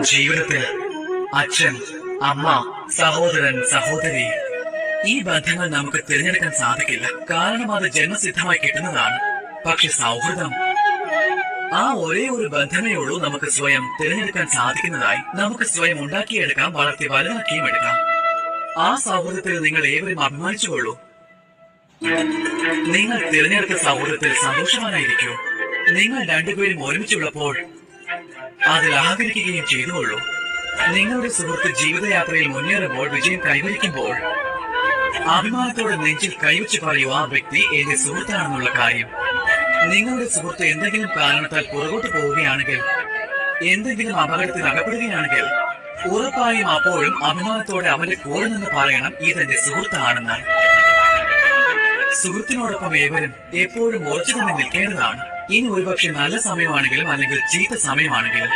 ജീവിതത്തിൽ അച്ഛൻ, അമ്മ, സഹോദരൻ, സഹോദരി, ഈ ബന്ധങ്ങൾ നമുക്ക് തിരഞ്ഞെടുക്കാൻ സാധിക്കില്ല. കാരണം അത് ജന്മസിദ്ധമായി കിട്ടുന്നതാണ്. പക്ഷെ സൗഹൃദം, ആ ഒരേ ഒരു ബന്ധമേ ഉള്ളൂ നമുക്ക് സ്വയം തിരഞ്ഞെടുക്കാൻ സാധിക്കുന്നതായി. നമുക്ക് സ്വയം ഉണ്ടാക്കിയെടുക്കാം, വളർത്തി വലുതാക്കിയും എടുക്കാം. ആ സൗഹൃദത്തിൽ നിങ്ങൾ ഏവരും അഭിമാനിച്ചുകൊള്ളൂ. നിങ്ങൾ തിരഞ്ഞെടുത്ത സൗഹൃദത്തിൽ സന്തോഷവാനായിരിക്കൂ. നിങ്ങൾ രണ്ടുപേരും ഒരുമിച്ചുള്ളപ്പോൾ അതിൽ അഹങ്കരിക്കുകയും ചെയ്തുകൊള്ളൂ. നിങ്ങളുടെ സുഹൃത്ത് ജീവിതയാത്രയിൽ മുന്നേറുമ്പോൾ, വിജയം കൈവരിക്കുമ്പോൾ അഭിമാനത്തോടെ നെഞ്ചിൽ കൈവച്ച് പറയൂ, ആ വ്യക്തി എന്റെ സുഹൃത്താണെന്നുള്ള കാര്യം. നിങ്ങളുടെ സുഹൃത്ത് എന്തെങ്കിലും കാരണത്താൽ പുറകോട്ട് പോവുകയാണെങ്കിൽ, എന്തെങ്കിലും അപകടത്തിൽ അകപ്പെടുകയാണെങ്കിൽ, ഉറപ്പായും അപ്പോഴും അഭിമാനത്തോടെ അവന്റെ കൂടെ നിന്ന് പറയണം, ഇതെന്റെ സുഹൃത്താണെന്ന്. സുഹൃത്തിനോടൊപ്പം ഏവരും എപ്പോഴും ഉറച്ചു തന്നെ നിൽക്കേണ്ടതാണ്. ഇനി ഒരുപക്ഷെ നല്ല സമയമാണെങ്കിലും അല്ലെങ്കിൽ ചീത്ത സമയമാണെങ്കിലും